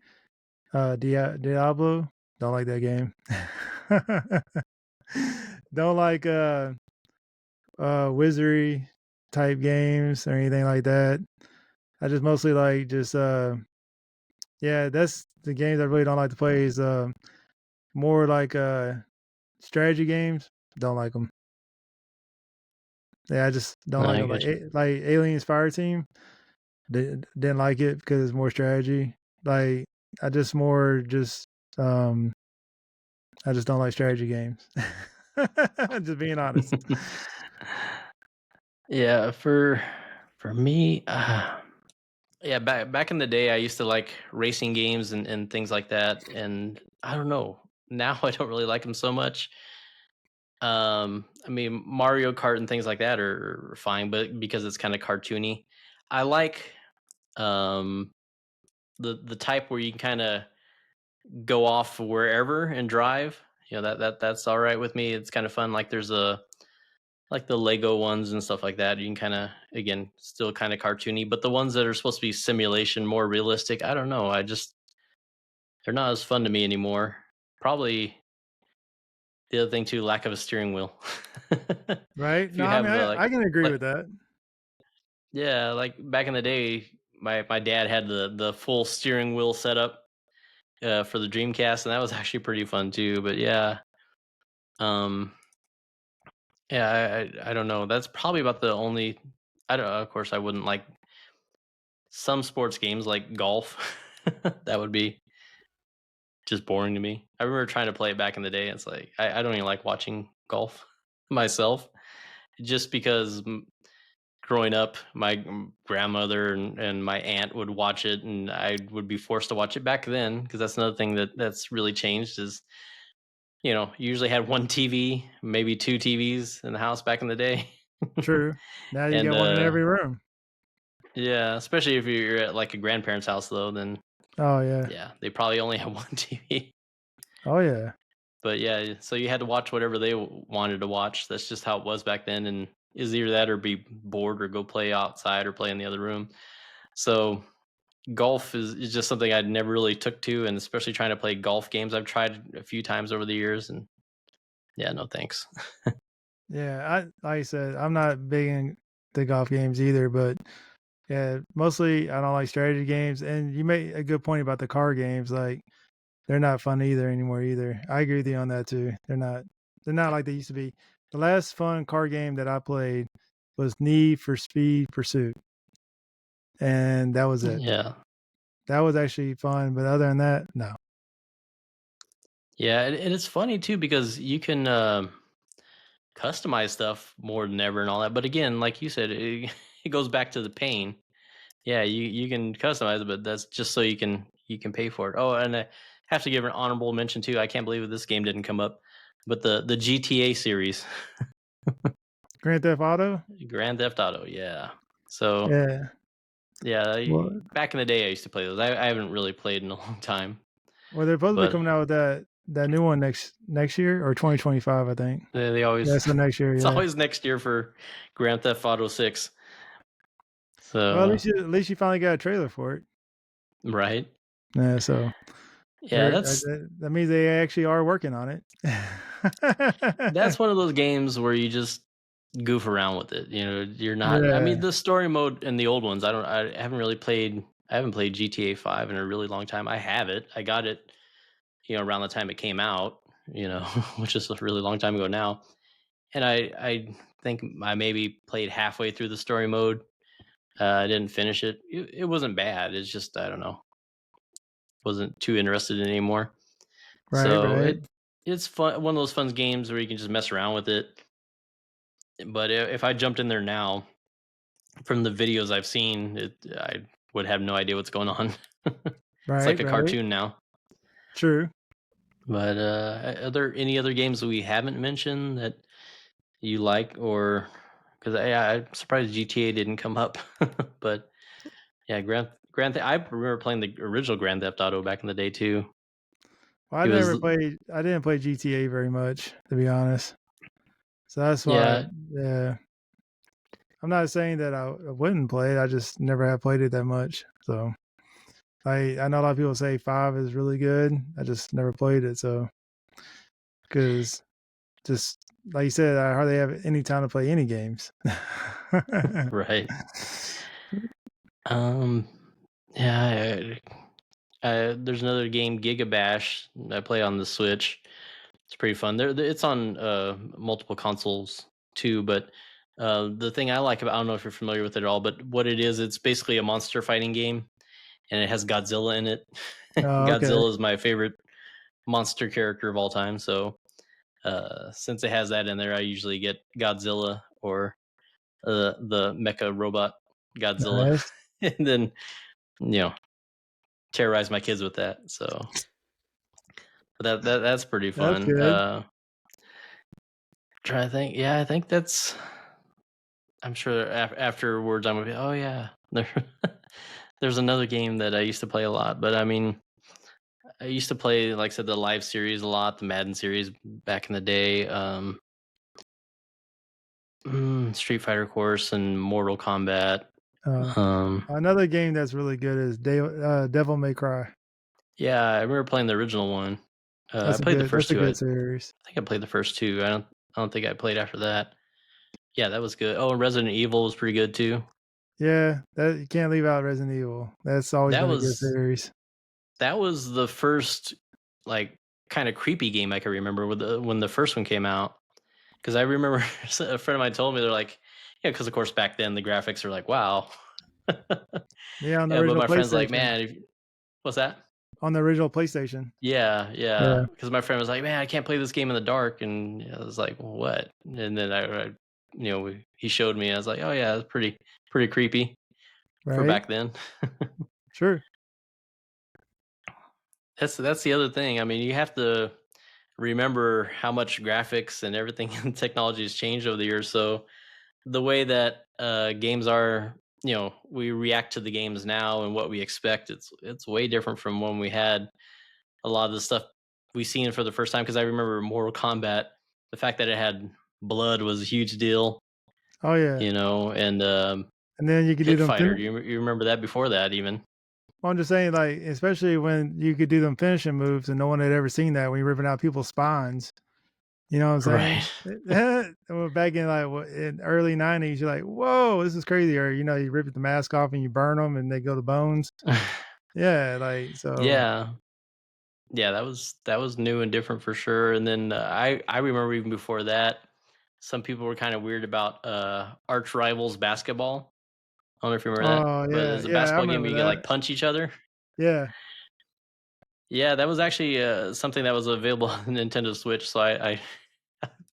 Speaker 3: Diablo. Don't like that game. Don't like wizardry type games or anything like that. I just mostly like just yeah, that's the games I really don't like to play is more like strategy games. Don't like them. Yeah, I just don't like
Speaker 1: I
Speaker 3: them.
Speaker 1: get you.
Speaker 3: Like Aliens Fire Team. Didn't like it because it's more strategy. Like I just more just um I just don't like strategy games. Just being honest.
Speaker 1: Yeah, for me, Yeah, back in the day, I used to like racing games and things like that, and I don't know. Now I don't really like them so much. I mean, Mario Kart and things like that are fine, but because it's kind of cartoony, I like um the type where you can kind of go off wherever and drive. You know that's all right with me. It's kind of fun. Like there's a like the Lego ones and stuff like that. You can kind of again still kind of cartoony, but the ones that are supposed to be simulation, more realistic. I don't know. I just they're not as fun to me anymore. Probably the other thing too, lack of a steering wheel.
Speaker 3: Right?
Speaker 1: If
Speaker 3: No,
Speaker 1: you
Speaker 3: I mean,
Speaker 1: have
Speaker 3: I can agree
Speaker 1: like
Speaker 3: with that.
Speaker 1: yeah, like back in the day, my dad had the full steering wheel setup for the Dreamcast, and that was actually pretty fun too. But yeah, um, yeah, I don't know. That's probably about the only. I don't. Of course, I wouldn't like some sports games like golf. That would be just boring to me. I remember trying to play it back in the day. It's like I don't even like watching golf myself, just because growing up, my grandmother and my aunt would watch it, and I would be forced to watch it back then because that's another thing that's really changed is you usually had one TV, maybe two TVs in the house back in the day,
Speaker 3: True. Now you
Speaker 1: and
Speaker 3: got one in every room.
Speaker 1: yeah, especially if you're at like a grandparent's house though, then
Speaker 3: Oh yeah.
Speaker 1: yeah, they probably only have one TV.
Speaker 3: Oh yeah.
Speaker 1: But yeah, so you had to watch whatever they wanted to watch. That's just how it was back then, and is either that or be bored or go play outside or play in the other room. So golf is just something I'd never really took to, and especially trying to play golf games. I've tried a few times over the years, and yeah, no thanks.
Speaker 3: Yeah, I like I said, I'm not big in the golf games either, but yeah, mostly I don't like strategy games. And you made a good point about the car games. Like they're not fun either anymore either. I agree with you on that too. They're not like they used to be. The last fun car game that I played was Need for Speed Pursuit, and that was it.
Speaker 1: Yeah,
Speaker 3: That was actually fun, but other than that, no.
Speaker 1: yeah, and it's funny too because you can customize stuff more than ever and all that. But again, like you said, it goes back to the pain. Yeah, you can customize it, but that's just so you can pay for it. Oh, and I have to give an honorable mention too. I can't believe this game didn't come up, but the GTA series,
Speaker 3: Grand Theft Auto?
Speaker 1: Grand Theft Auto. Yeah. So
Speaker 3: Yeah.
Speaker 1: yeah,
Speaker 3: Well,
Speaker 1: back in the day, I used to play those. I haven't really played in a long time,
Speaker 3: well, they're supposed to be
Speaker 1: but
Speaker 3: coming out with that new one next year or 2025, I think.
Speaker 1: they
Speaker 3: Yeah,
Speaker 1: always
Speaker 3: so next year,
Speaker 1: it's
Speaker 3: yeah.
Speaker 1: always next year for Grand Theft Auto 6.
Speaker 3: Well,
Speaker 1: So
Speaker 3: at least you finally got a trailer for it.
Speaker 1: right,
Speaker 3: Yeah, so
Speaker 1: yeah, that's
Speaker 3: that means they actually are working on it.
Speaker 1: that's one of those games where you just goof around with it. You're not. I mean,
Speaker 3: Yeah,
Speaker 1: the story mode in the old ones. I don't. I haven't really played. I haven't played GTA 5 in a really long time. I have it. I got it. Around the time it came out. Which is a really long time ago now. And I think I maybe played halfway through the story mode. I didn't finish it. It wasn't bad. It's just I don't know. Wasn't too interested in it anymore.
Speaker 3: right,
Speaker 1: So
Speaker 3: right.
Speaker 1: it's fun. One of those fun games where you can just mess around with it. But if I jumped in there now, from the videos I've seen, I would have no idea what's going on. It's
Speaker 3: Right,
Speaker 1: like a
Speaker 3: right.
Speaker 1: cartoon now.
Speaker 3: True.
Speaker 1: But are there any other games that we haven't mentioned that you like, or because I'm surprised GTA didn't come up, but yeah, I remember playing the original Grand Theft Auto back in the day too.
Speaker 3: Well,
Speaker 1: It was
Speaker 3: I didn't play GTA very much, to be honest. So that's why,
Speaker 1: yeah,
Speaker 3: yeah. I'm not saying that I wouldn't play it. I just never have played it that much. So I know a lot of people say 5 is really good. I just never played it. So because just like you said, I hardly have any time to play any games.
Speaker 1: right. Um, yeah, there's another game, Gigabash, I play on the Switch. It's pretty fun. It's on multiple consoles too. But the thing I like about, I don't know if you're familiar with it at all, but what it is, it's basically a monster fighting game, and it has Godzilla in it.
Speaker 3: Oh, okay.
Speaker 1: Godzilla is my favorite monster character of all time. So since it has that in there, I usually get Godzilla or the mecha robot Godzilla,
Speaker 3: Nice.
Speaker 1: and then terrorize my kids with that. So that's pretty
Speaker 3: That's
Speaker 1: fun.
Speaker 3: good.
Speaker 1: Trying to think. Yeah, I think that's. I'm sure afterwards I'm gonna be. Oh yeah, there's another game that I used to play a lot, but I mean, I used to play, like I said, the live series a lot, the Madden series back in the day. Street Fighter, of course, and Mortal Kombat.
Speaker 3: Uh,
Speaker 1: Um,
Speaker 3: Another game that's really good is Devil May Cry.
Speaker 1: yeah, I remember playing the original one. I played the
Speaker 3: That's
Speaker 1: first
Speaker 3: a
Speaker 1: two. I
Speaker 3: good series.
Speaker 1: think I played the first two. I don't think I played after that. Yeah, that was good. Oh, and Resident Evil was pretty good too.
Speaker 3: Yeah, that you can't leave out Resident Evil. That's always
Speaker 1: That
Speaker 3: been a good
Speaker 1: was
Speaker 3: series.
Speaker 1: that was the first like kind of creepy game I can remember when the first one came out. Because I remember a friend of mine told me they're like, yeah, because of course back then the graphics are like, wow.
Speaker 3: Yeah, on the
Speaker 1: Yeah, but
Speaker 3: original
Speaker 1: my friend's like,
Speaker 3: PlayStation.
Speaker 1: man, what's that?
Speaker 3: On the original PlayStation.
Speaker 1: Yeah, yeah.
Speaker 3: Yeah,
Speaker 1: Because my friend was like, man, I can't play this game in the dark, and I was like, well, what? And then he showed me. And I was like, oh yeah, it's pretty creepy for
Speaker 3: right.
Speaker 1: back then.
Speaker 3: Sure.
Speaker 1: That's the other thing. I mean, you have to remember how much graphics and everything and technology has changed over the years. So the way that games are, we react to the games now and what we expect, it's way different from when we had a lot of the stuff we seen for the first time. Because I remember Mortal Kombat, the fact that it had blood was a huge deal,
Speaker 3: Oh yeah.
Speaker 1: and
Speaker 3: And then you could do
Speaker 1: Pit
Speaker 3: them.
Speaker 1: Fighter. You remember that before that even?
Speaker 3: I'm just saying, like, especially when you could do them finishing moves and no one had ever seen that when you're ripping out people's spines. You know what I'm
Speaker 1: Right.
Speaker 3: saying? Well, back in in early '90s, you're like, "Whoa, this is crazy!" Or you rip the mask off and you burn them, and they go to bones. Yeah, like so.
Speaker 1: Yeah. Yeah, that was new and different for sure. And then I remember even before that, some people were kind of weird about arch rivals basketball. I don't know if you remember that,
Speaker 3: Oh
Speaker 1: but
Speaker 3: yeah,
Speaker 1: it's a
Speaker 3: yeah, I
Speaker 1: basketball game where
Speaker 3: remember
Speaker 1: you can like
Speaker 3: that.
Speaker 1: punch each other.
Speaker 3: Yeah,
Speaker 1: Yeah, that was actually something that was available on Nintendo Switch. So I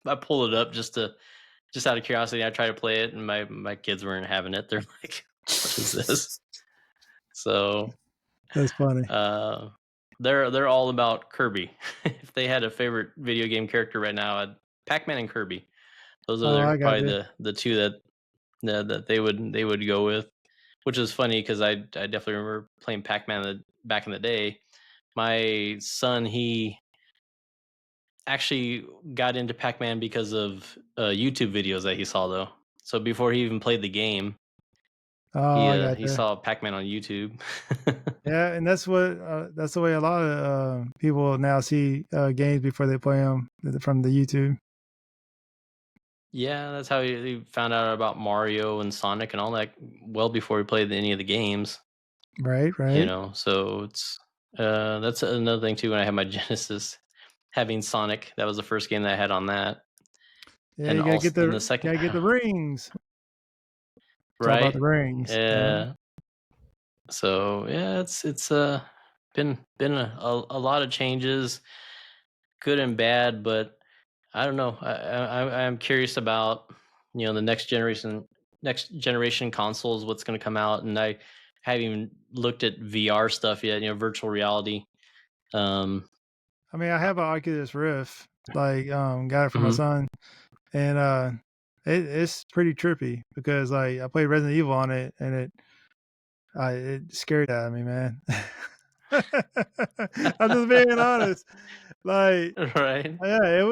Speaker 1: I pulled it up just out of curiosity. I tried to play it, and my kids weren't having it. They're like, "What is this?" So
Speaker 3: that's funny.
Speaker 1: uh, they're all about Kirby. If they had a favorite video game character right now, Pac-Man and Kirby. Those
Speaker 3: Oh,
Speaker 1: are
Speaker 3: I got
Speaker 1: probably
Speaker 3: you.
Speaker 1: the two that they would go with, which is funny because I definitely remember playing Pac-Man back in the day. My son, he actually got into Pac-Man because of YouTube videos that he saw though. So before he even played the game,
Speaker 3: Oh,
Speaker 1: he
Speaker 3: I
Speaker 1: uh,
Speaker 3: got
Speaker 1: he
Speaker 3: you.
Speaker 1: saw Pac-Man on YouTube.
Speaker 3: Yeah, and that's the way a lot of people now see games before they play them from the YouTube.
Speaker 1: Yeah, that's how he found out about Mario and Sonic and all that well before he played any of the games.
Speaker 3: Right, right.
Speaker 1: So that's another thing too. When I had my Genesis, having Sonic, that was the first game that I had on that,
Speaker 3: Yeah,
Speaker 1: and also in the second,
Speaker 3: gotta get the rings. It's all about the
Speaker 1: right?
Speaker 3: rings. Yeah.
Speaker 1: So yeah, it's been a lot of changes, good and bad, but I don't know. I'm curious about the next generation consoles, what's going to come out, and I haven't even looked at VR stuff yet. Virtual reality. Um,
Speaker 3: I mean, I have an Oculus Rift, got it for my
Speaker 1: mhm.
Speaker 3: son, and it's pretty trippy because like I played Resident Evil on it, and it scared out of me, man. I'm just being honest. Like,
Speaker 1: Right?
Speaker 3: yeah, it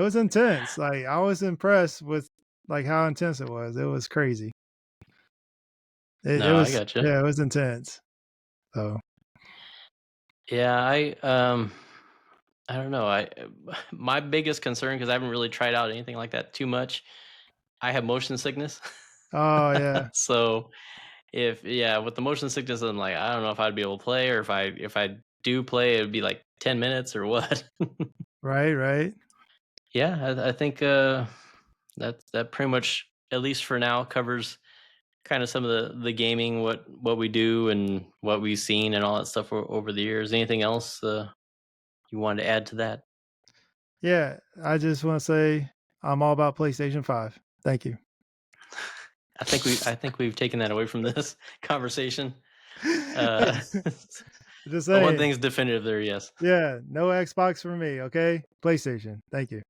Speaker 3: was intense. Like I was impressed with like how intense it was. It was crazy. It
Speaker 1: No, I
Speaker 3: was
Speaker 1: gotcha.
Speaker 3: yeah, it was intense. So
Speaker 1: Yeah, I don't know. My biggest concern, because I haven't really tried out anything like that too much. I have motion sickness.
Speaker 3: oh yeah,
Speaker 1: So if yeah, with the motion sickness, I'm like, I don't know if I'd be able to play, or if I do play, it would be like 10 minutes or what.
Speaker 3: right, right.
Speaker 1: Yeah, I think that pretty much, at least for now, covers kind of some of the gaming, what we do and what we've seen and all that stuff over the years. Anything else you wanted to add to that?
Speaker 3: Yeah, I just want to say I'm all about PlayStation 5. Thank you.
Speaker 1: I think we've taken that away from this conversation.
Speaker 3: Just
Speaker 1: But one
Speaker 3: saying.
Speaker 1: thing's definitive there, yes.
Speaker 3: Yeah, no Xbox for me, okay? PlayStation. Thank you.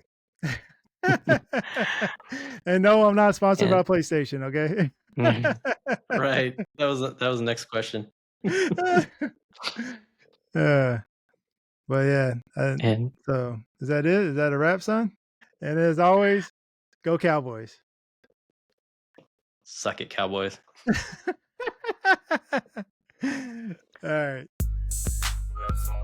Speaker 3: And no, I'm not sponsored by
Speaker 1: And
Speaker 3: PlayStation, okay?
Speaker 1: right. That was the next question.
Speaker 3: Uh, but yeah,
Speaker 1: And
Speaker 3: so is that it? Is that a wrap, son? And as always, go Cowboys.
Speaker 1: suck it, Cowboys.
Speaker 3: All right.
Speaker 2: That's all